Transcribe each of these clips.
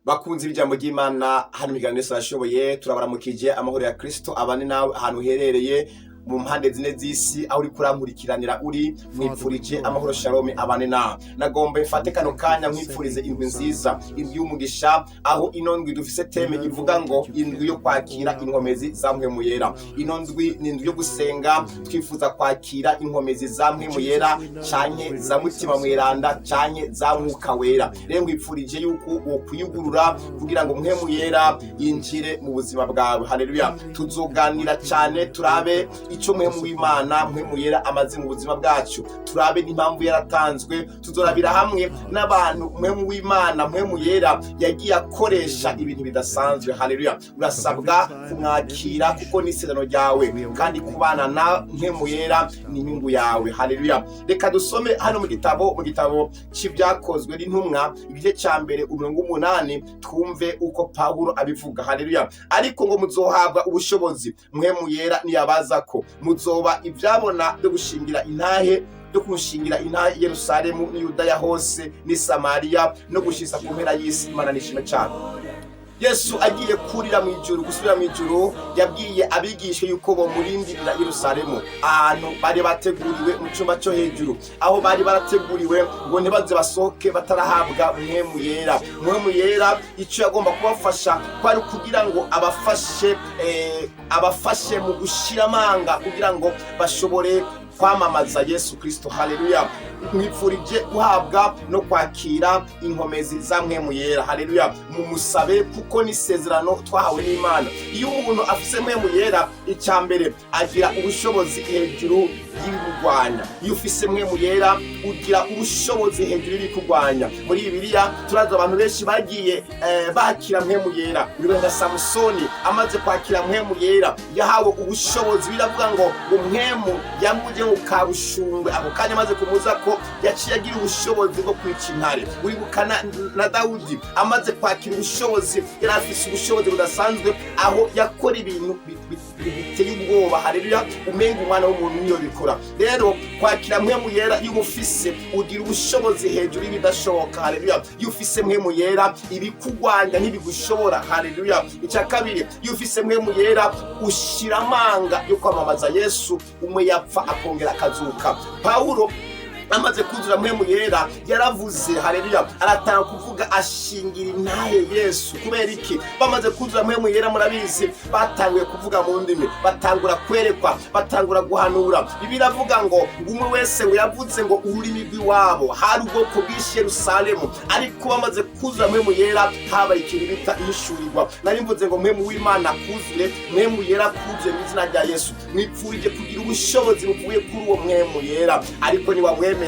Bakunzi b'ijambo ry'Imana hano ibiganiro sarashoboye turabaramukije amahoro ya Kristo abane nawe ahantu uherereye mu mpande zine z'isi aho uri kurankurikirana uri mwipfurije amahoro shalom abane nawe nagombe mfate kano kanya mwipfurize indwi nziza indwi y'umugisha aho ino ndwi dufise teme ivuga ngo indwi yo kwakira inkomezi za mpwemu yera. Ino ndwi ni indwi yo gusenga twifuza kwakira inkomezi za mpwemu yera canke za mutima mweranda canke za mwuka wera. Rero mwipfurije yuko wokwiyugurura kugira ngo mpwemu yera yinjire mu buzima bwawe. Haleluya. Tuzoganira cyane turabe ico mpwemu w'Imana mpwemu yera amaze mu buzima bwacu, turabe n'impamvu yaratanzwe, tuzorabira hamwe n'abantu mpwemu w'Imana mpwemu yera yagiye akoresha ibintu bidasanzwe. Haleluya. Urasabwa kumwakira kuko ni isezerano ryawe kandi kubana na mpwemu yera ni inyungu yawe. Haleluya. Reka dusome hano mu gitabo c'ibyakozwe n'intumwa igice ca mbere 8 twumve uko Pawulo abivuga. Haleluya. Ariko ngo muzohabwa ubushobozi mpwemu yera niyabazako muzoba ivyabona byo gushingira intahe Yerusalemu ni Yudaya hose ni Samariya no gushisa ku mpera y'isi. Imana nishime cyane. Yesu agiye kurira mu ijuru gusubira mu ijuru yabwiye abigishwe yuko bo murindirira Yerusalemu ahantu bari bateguriwe mu cyumba cyo hejuru, aho bari barateguriwe ngo ntibaze basohoke batarahabwa mpwemu yera. Mpwemu yera icyo yagomba kubafasha kwari kugira ngo abafashe mu gushira amanga kugira ngo bashobore kwamamaza Yesu Kristo. Haleluya. Mwipfurije guhabwa no kwakira inkomezi za mpwemu yera. Haleluya. Mumusabe kuko ni isezerano twahawe n'Imana. Iyo umuntu afise mpwemu yera icyambere agira ubushobozi hejuru y'ibigwanya. Iyo ufise mpwemu yera ugira ubushobozi hejuru y'ibikugwanya. Muri Bibiliya turaza abantu benshi bagiye bakira mpwemu yera. Urugero Samsoni amaze kwakira mpwemu yera yahawe ubushobozi, biravuga ngo mpwemu yamuje mu kabushungwe ako kanya amaze kumuza ko yaciye agira ubushobozi bwo kwica intare. Uribukana na Dawudi amaze kwakira ubushobozi, yari afise ubushobozi budasanzwe aho yakora ibintu biteye ubwoba. Haleluya. Umenga umwana w'umuntu niyo bikora. Rero kwakira mpwemu yera iyo ufise ugira ubushobozi hejuru y'ibidashoboka. Haleluya. Iyo ufise mpwemu yera ibikugwanya ntibigushobora. Haleluya. Icya kabiri, iyo ufise mpwemu yera ushira amanga yo kwamamaza Yesu, umwe yapfa akongera akazuka. Pawulo amaze kuzura mpwemu yera yaravuze. Haleluya. Aratanga kuvuga ashingira intahe Yesu. Kubera iki? Bamaze kuzura mpwemu yera murabizi batanguye kuvuga mu ndimi, batangura kwerekwa, batangura guhanura. Biravuga ngo umwe wese yavuze ngo ururimi rw'iwabo hari ubwoko bw'isi Yerusalemu. Ariko bamaze kuzura mpwemu yera habaye ikintu bita ishurirwa. Nari mvuze ngo mpwemu w'Imana kuzure, mpwemu yera kuzure mu izina rya Yesu. Mwipfurije kugira ubushobozi buvuye kuri uwo mpwemu yera, ariko ni wamwemera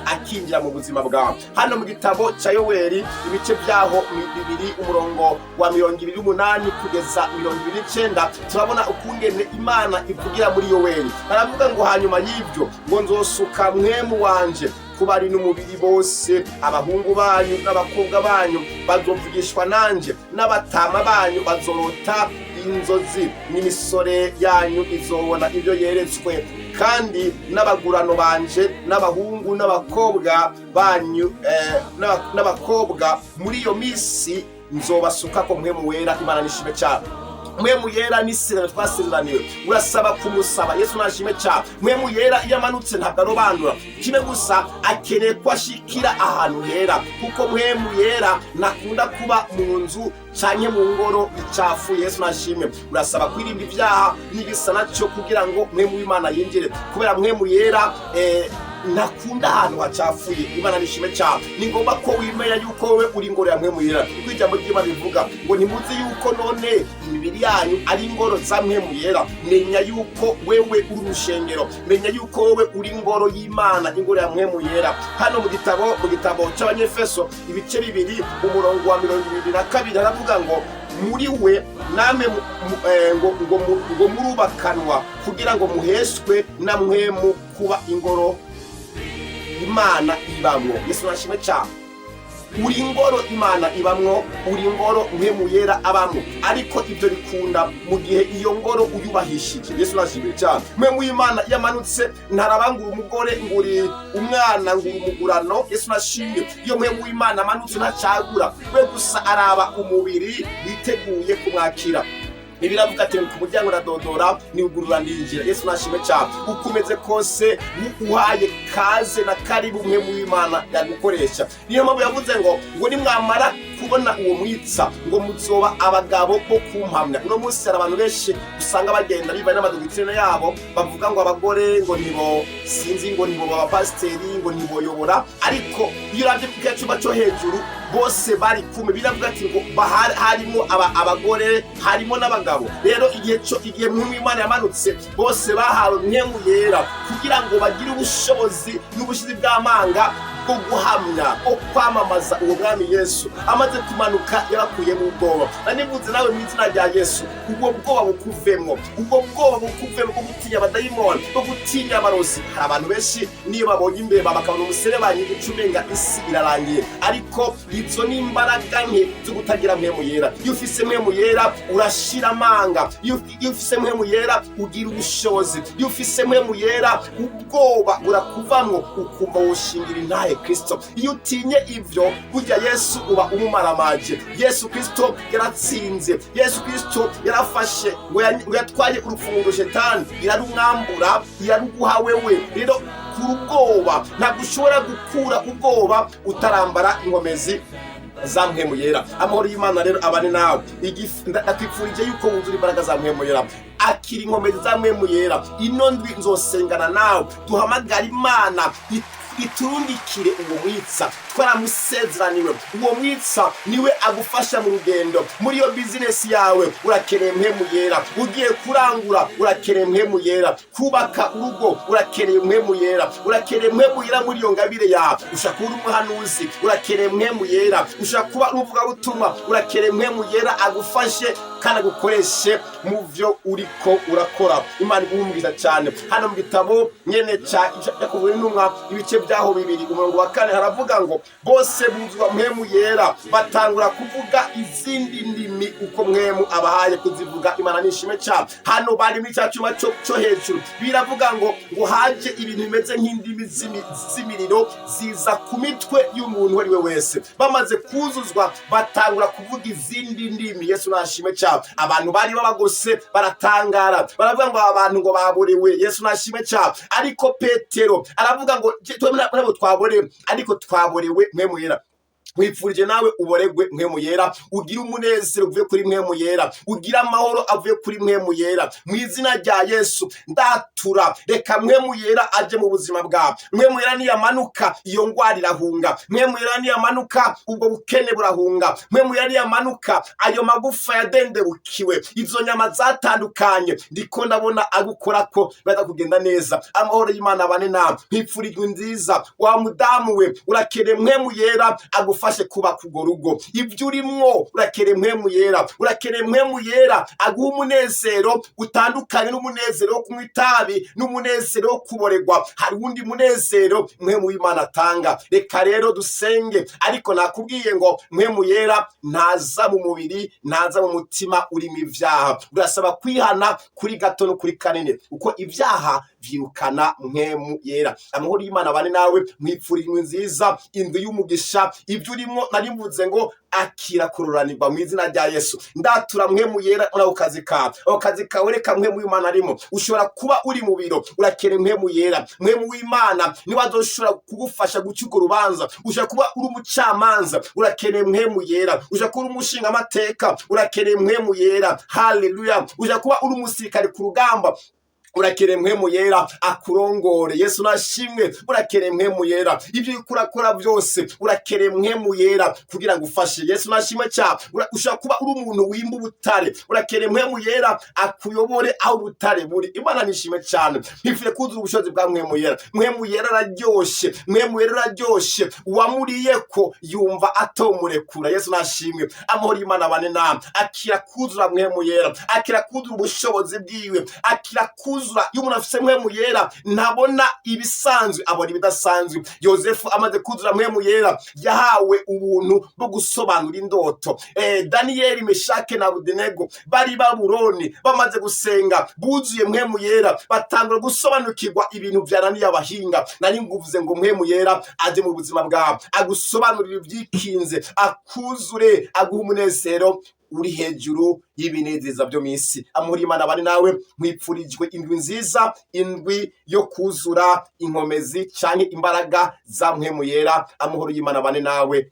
akinjira mu buzima bwawe. Hano mu gitabo cya Yoweli ibice byaho 2 umurongo wa 28 kugeza 29 turabona ukungene Imana ivugira muri Yoweli. Baravuga ngo hanyuma y'ibyo ngo nzosuka mpwemu wanje kubari n'umubiri bose, abahungu banyu n'abakobwa banyu bazovugishwa nanje, n'abatama banyu bazorota inzozi, n'imisore yanyu izobona ibyo yeretswe, kandi n'abagurano banje n'abahungu n'abakobwa banyu n'abakobwa muri iyo misi nzobasuka ko mpwemu wera. Imana nishime cyane. Mpwemu yera ni isezerano twasezeraniwe. Urasaba kumusaba. Yesu nashime cyane. Mpwemu yera iyo amanutse ntabwo arobanura, kimwe gusa akeneye ko ashikira ahantu hera, kuko mpwemu yera nakunda kuba mu nzu canke mu ngoro icafu. Yesu nashime. Urasaba kwirinda ibyaha n'igisa nacyo kugira ngo mpwemu w'Imana yinjire, kubera mpwemu yera nakunda ahantu hacafuye. Imana nishime cyane. Ni ngombwa ko wimenya yuko wowe uri ingoro ya mpwemu yera. Kuko ijambo ry'Imana rivuga ngo ntimuzi yuko none imibiri yanyu ari ingoro za mpwemu yera. Menya yuko wewe uri urushengero, menya yuko wewe uri ingoro y'Imana, ingoro ya mpwemu yera. Hano mu gitabo c'Abanyefeso ibice 2 umurongo wa 22 haravuga ngo muri we namwe ngo murubakanwa kugira ngo muheshwe na mpwemu kuba ingoro Imana ibamwo. Yesu nashime cyane. uri ingoro Imana ibamwo, uri ingoro mpwemu yera abamwo, ariko ibyo bikunda mu gihe iyo ngoro uyubahishije. Yesu nashimye cyane. Mpwemu y'Imana yamanutse ntarabangura umugore nguri umwana nguri umugurano. Yesu nashimye. Iyo mpwemu y'Imana amanutse ntacagura, we gusa araba umubiri witeguye kumwakira. Biravuga ati ku muryango radodora niugurura ndinjira. Yesu nashimye cyane. Ukomeze kose uhaye kaze na karibu mpwemu y'Imana yagukoresha. Niyo mpamvu yavuze ngo nimwamara kubona uwo mwitsa ngo muzoba abagabo bo kumpamya. Uno munsi hari abantu benshi usanga bagenda bibaye n'amadogitrine yabo bavuga ngo abagore ngo nibo sinzi ngo nibo baba pasteri ngo nibo yobora, ariko iyo uravye ku cyuma cyo hejuru bose bari kumwe. Biravuga ati ngo harimo abagore harimo n'abagabo. Rero igihe mpwemu y'Imana yamanutse bose bahawe mpwemu yera kugira ngo bagire ubushobozi n'ubushizi bw'amanga bwo guhamya bwo kwamamaza uwo mwami Yesu. Amaze kumanuka yabakuye mu bwoba. Nanivuze nawe mu izina rya Yesu, ubwo bwoba bukuvemo, ubwo bwoba bukuvemo bwo gutinya abadayimoni, bwo gutinya abarozi. Hari abantu benshi niyo babonye imbeba bakabona umuserebanyi ucumenga isi irarangiye, ariko izo ni imbaraga nke zo kutagira mpwemu yera. Iyo ufise mpwemu yera urashira amanga, iyo ufise mpwemu yera ugira ubushobozi, iyo ufise mpwemu yera ubwoba burakuvamwo ukumva woshingira intahe Kristo. Iyo utinye ivyo burya Yesu uba umumaramaje. Yesu Kristo yaratsinze, Yesu Kristo yarafashe ngo yatwaye urufunguzo Shetani irarumwambura iraruguha wewe. Rero kurubwoba ntabwo ushobora gukura ubwoba utarambara inkomezi za mpwemu yera. Amahoro y'Imana rero abane nawe. Ndakwifurije yuko wuzura imbaraga za mpwemu yera, akira inkomezi za mpwemu yera. Ino ndwi nzosengana nawe, duhamagara Imana iturungikire uwo mwitsa. Twaramusezeraniwe, uwo mwitsa niwe agufasha mu rugendo. Muri iyo business yawe urakeneye mpwemu yera, ugiye kurangura urakeneye mpwemu yera, kubaka urugo urakeneye mpwemu yera, urakeneye mpwemu yera muri iyo ngabire yawe. Ushaka kuba umuhanuzi urakeneye mpwemu yera, ushaka kuba umuvugabutumwa urakeneye mpwemu yera agufashe kandi agukoreshe mu vyo uriko urakora. Imana iguhumuriza cyane. Hano mu gitabo nyene ca Yakobo n'intumwa ibice byaho 2 umurongo wa 4 haravuga ngo bose buzwa mpwemu yera batangura kuvuga izindi ndimi uko mwemu abahaye kuzivuga. Imana nishime cyane. Hano bari muri cyacuma cyo hejuru biravuga ngo haje ibintu bimeze nk'indimi z'imiriro ziza ku mitwe y'umuntu wari we wese. Bamaze kuzuzwa batangura kuvuga izindi ndimi. Yesu nashime cyane. Abantu bari babagose baratangara, baravuga ngo abantu ngo baborewe. Yesu nashime cyane. Ariko Petero aravuga ngo twebwe twaborewe, ariko twaborewe mpwemu yera. Wipfurije nawe uboregwe mpwemu yera, ugira umunezero uvuye kuri mpwemu yera, ugira amahoro avuye kuri mpwemu yera. Mu izina rya Yesu ndatura, reka mpwemu yera aje mu buzima bwawe. Mpwemu yera niyamanuka iyo ngwara irahunga. Mpwemu yera niyamanuka ubwo bukene burahunga. Mpwemu yera niyamanuka ayo magufa yadendebukiwe, izo nyama zatandukanye ndiko ndabona agukorako baza kugenda neza. Amahoro y'Imana abane nawe. Mpipfurirwe nziza wa mudamu we, urakeneye mpwemu yera agufashe kuba kugorugo. Ibyo urimwo urakeneye mpwemu yera, urakeneye mpwemu yera aguha umunezero utandukanye n'umunezero wo kunywa itabi n'umunezero wo kuboregwa. Hari undi munezero mpwemu w'Imana atanga. Reka rero dusenge. Ariko nakubwiye ngo mpwemu yera ntaza mu mubiri, ntaza mu mutima urimo ivyaha. Urasaba kwihana kuri gato no kuri kanene, uko ivyaha vyirukana mpwemu yera. Amahoro y'Imana bane nawe. Mwipfurirwe nziza, indwi y'umugisha. Ibyo urimo narimvuze ngo akira kururanirwa mu izina rya Yesu. Ndatura mpwemu yera na ukazi kawe reka mpwemu w'Imana arimo. Ushobora kuba uri mu biro urakeneye mpwemu yera. Mpwemu w'Imana niwe azoshobora kugufasha gucyuka urubanza. Ushobora kuba uri umucamanza urakeneye mpwemu yera. Ushobora kuba uri umushinga amateka urakeneye mpwemu yera. Haleluya. Ushobora kuba uri umusirikare ku rugamba urakeneye mpwemu yera akurongore. Yesu nashimwe. Urakeneye mpwemu yera. Ibyo ukurakora byose urakeneye mpwemu yera kugira ngo ufashe. Yesu nashimwe cyane. Ushaka kuba uri umuntu wimba ubutare urakeneye mpwemu yera akuyobore aho ubutare buri. Imana nishimwe cyane. Mpifire kuzura ubushobozi bwa mpwemu yera. Mpwemu yera araryoshe, mpwemu yera araryoshe. Uwamuriye ko yumva atomurekura. Yesu nashimwe. Amahoro y'Imana bane nawe. Akira kuzura mpwemu yera, akira kuzura ubushobozi bwiwe, akira kuzura kuzura. Iyo umuntu afise mpwemu yera ntabona ibisanzwe, abona ibidasanzwe. Yosefu amaze kuzura mpwemu yera yahawe ubuntu bwo gusobanura indoto. Daniyeli, Meshake na Abedenego bari Babuloni bamaze gusenga, buzuye mpwemu yera, batangura gusobanukirwa ibintu vyananiye abahinga. Nari nguvuze ngo mpwemu yera aje mu buzima bwawe agusobanurira ibyikinze, akuzure, aguha umunezero uri hejuru y'ibinezeza byo misi. Amahoro y'Imana bari nawe, mwipfurijwe indwi nziza, indwi yo kuzura inkomezi canke imbaraga za mpwemu yera. Amahoro y'Imana bari nawe.